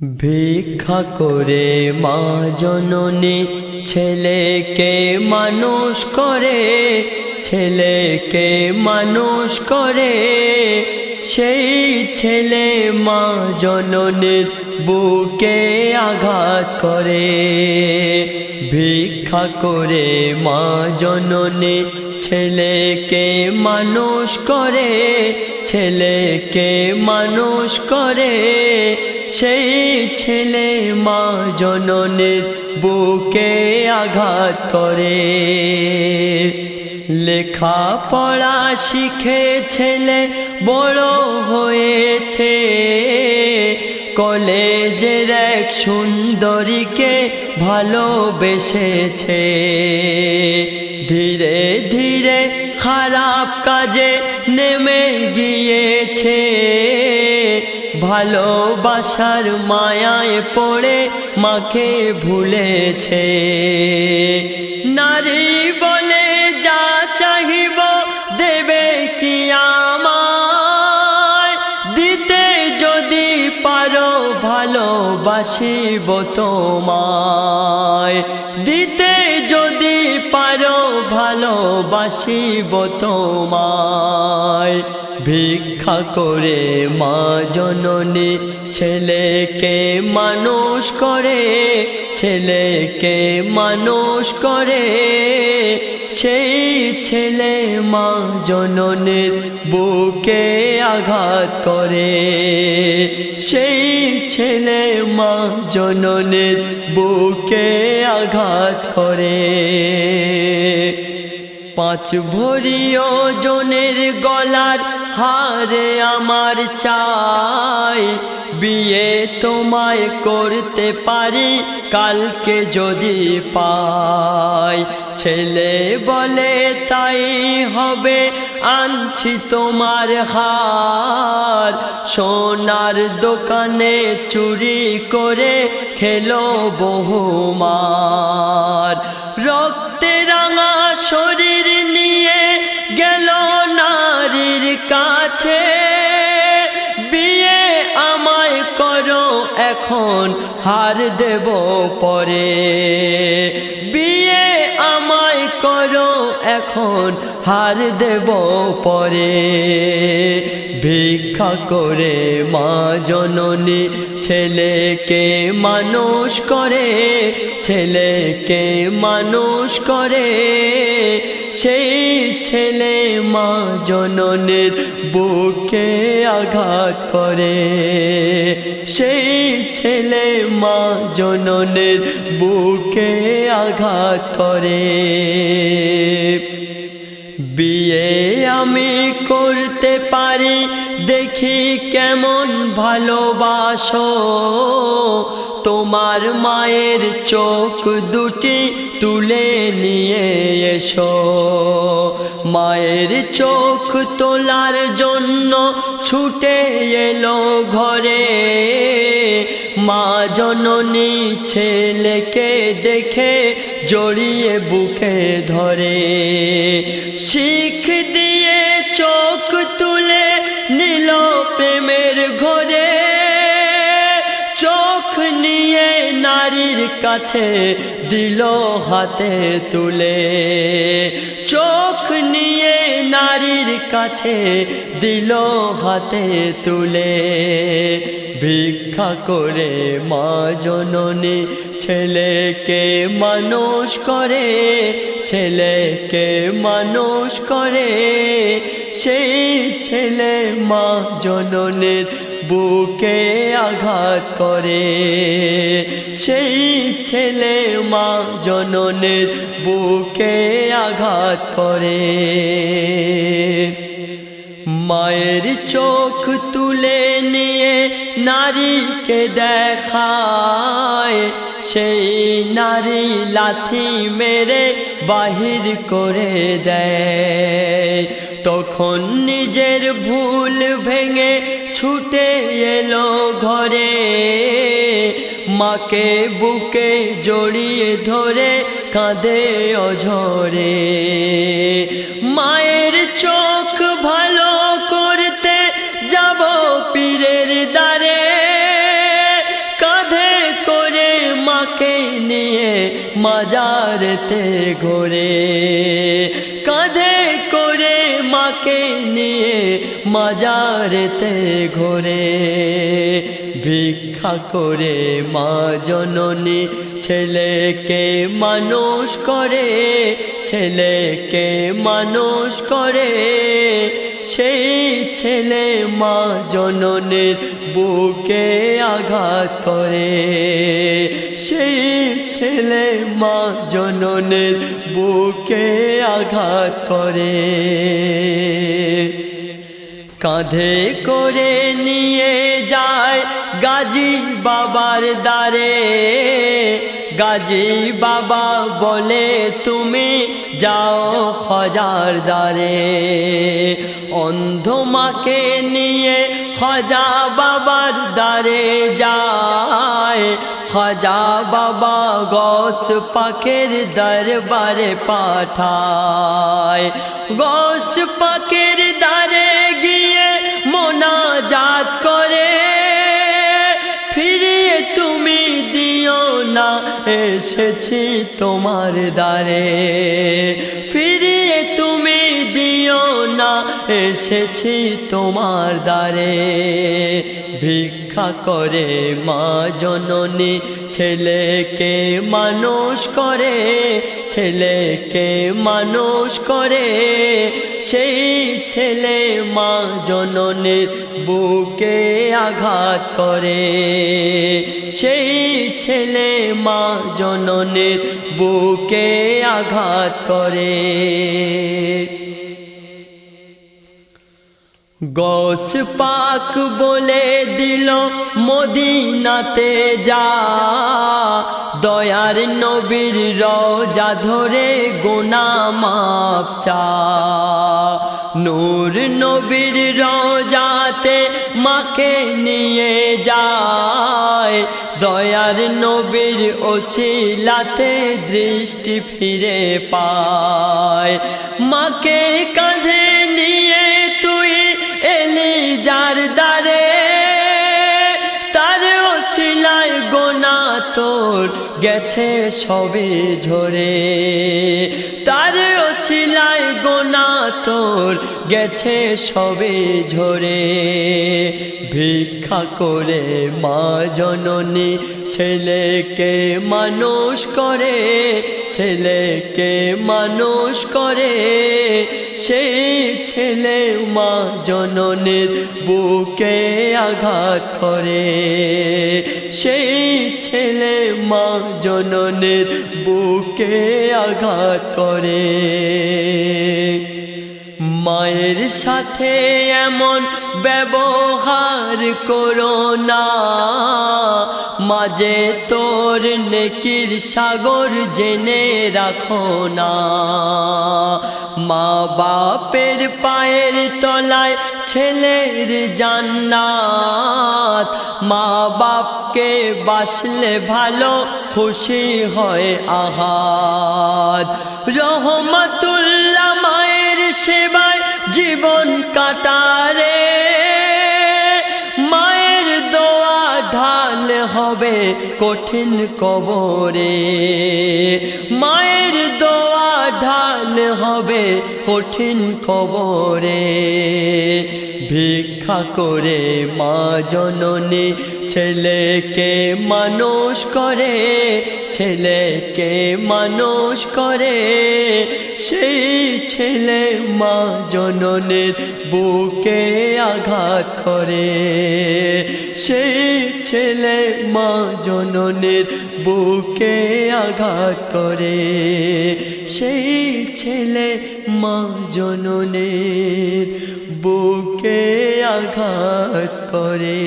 ভিক্ষা করে মা জননী ছেলেকে মানুষ করে, ছেলেকে মানুষ করে। সেই ছেলে মা জননীর বুকে আঘাত করে। ভিক্ষা করে মা জননী ছেলেকে মানুষ করে, ছেলেকে মানুষ করে। সেই ছেলে মা জননীর বুকে আঘাত করে। লেখা পড়া শিখে ছেলে বড় হয়েছে, কলেজের এক সুন্দরীকে ভালোবেসেছে। ধীরে ধীরে খারাপ কাজে নেমে গিয়েছে, ভালোবাসার মায়ায় পড়ে মাকে ভুলেছে। নারী বলে যা চাহিব দেবে কি আমায়, দিতে যদি পারো ভালোবাসিব তোমায়, দিতে যদি পারো ভালোবাসিব তোমায়। ভিক্ষা করে মা জননী ছেলেকে মানুষ করে, ছেলেকে মানুষ করে। সেই ছেলে মা জননীর বুকে আঘাত করে, সেই ছেলে মা জননীর বুকে আঘাত করে। 5 ভরি ওজনের গলার হারে আমার চাই, বিয়ে তোমায় করতে পারি কালকে যদি পাই। ছেলে বলে তাই হবে, আনছি তোমার হার, সোনার দোকানে চুরি করে খেলো বহুমার। রক্তে রাঙা শরীর নিয়ে গেল নারীর কাছে, বিয়ে আমায় করো এখন হার দেব পরে, বিয়ে আমায় করো এখন হার দেব পরে। ভিক্ষা করে মা জননী ছেলেকে মানুষ করে, ছেলেকে মানুষ করে। সেই ছেলে মা জননীর বুকে আঘাত করে, সেই ছেলে মা জননীর বুকে আঘাত করে। বিয়ে আমি করতে পারি দেখি কেমন ভালোবাসো, তোমার মায়ের চোখ দুটি তুলে নিয়ে এসো। মায়ের চোখ তোলার জন্য ছুটে এলো ঘরে, মা জননী ছেলেকে দেখে জড়িয়ে বুকে ধরে। শিখ দিয়ে চোখ তুলে নিল প্রেমের ঘরে, চোখ নিয়ে নারীর কাছে দিল হাতে তুলে, চোখ নিয়ে নারীর কাছে দিল হাতে তুলে। ভিক্ষা করে মা জননী ছেলেকে মানুষ করে, ছেলেকে মানুষ করে। সেই ছেলে মা জননীর বুকে আঘাত করে, সেই ছেলে মা জননীর বুকে আঘাত করে। মায়ের চোখ তুলে নিয়ে নারীকে দেখায়, সেই নারী লাথি মেরে বাহির করে দেয়। তখন নিজের ভুল ভেঙে ছুটে এলো ঘরে, মাকে বুকে জড়িয়ে ধরে কাঁদে অঝরে। মায়ের চোখ ভালো করতে যাব পীরের দ্বারে, মাকে নিয়ে মাজারেতে ঘোরে, কাঁধে করে মাকে নিয়ে মাজারেতে ঘোরে। ভিক্ষা করে মা জননী ছেলেকে মানুষ করে, ছেলেকে মানুষ করে। সেই ছেলে মা জননীর বুকে আঘাত করে, সেই ছেলে মা জননীর বুকে আঘাত করে। কাঁধে করে নিয়ে যায় গাজী বাবার দ্বারে, গাজী বাবা বলে তুমি যাও খাজার দ্বারে। অন্ধ মাকে নিয়ে খাজা বাবার দ্বারে যায়, খাজা বাবা গৌস পাকের দরবারে পাঠায়। গৌস পাকের দ্বারে গিয়ে মোনাজাত করে, ফিরিয়ে তুমি দিও না এসেছি তোমার দ্বারে, ফিরিয়ে তুমি দিও না এসেছি তোমার দ্বারে। ভিক্ষা করে মা জননী ছেলেকে মানুষ করে, ছেলেকে মানুষ করে। সেই ছেলে মা জননীর বুকে আঘাত করে, সেই ছেলে মা জননীর বুকে আঘাত করে। গৌস পাক বলে দিল মদিনাতে যা, দয়ার নবীর রওজা ধরে গুনাহ মাফ চা। নূর নবীর রওজাতে মাকে নিয়ে যায়, দয়ার নবীর ওসিলাতে দৃষ্টি ফিরে পায়। মাকে কাঁধে নিয়ে তুই এলি যার দ্বারে, তার ওসিলায় গোনাহ তোর গেছে সবে ঝরে, তার ওসিলায় গোনাহ তোর গেছে সবে ঝরে। ভিক্ষা করে মা জননী ছেলেকে মানুষ করে, ছেলেকে মানুষ করে। সেই ছেলে মা জননীর বুকে আঘাত করে, সেই ছেলে মা জননীর বুকে আঘাত করে। মায়ের সাথে এমন ব্যবহার করো না, মাঝে তোর নেকির সাগর জেনে রাখো না। মা বাপের পায়ের তলায় ছেলের জান্নাত, মা বাপকে বাসলে ভালো খুশি হয় আহাদ। রহমাতুল্লাহ মায়ের সেবায় জীবন কাটারে, মায়ের দোয়া ঢাল হবে কঠিন কবরে, মায়ের দোয়া ঢাল হবে কঠিন কবরে। ভিক্ষা করে মা জননী ছেলেকে মানুষ করে, ছেলেকে মানুষ করে। সেই ছেলে মা জননীর বুকে আঘাত করে, সেই ছেলে মা জননীর বুকে আঘাত করে, সেই ছেলে মা জননীর বুকে আঘাত করে।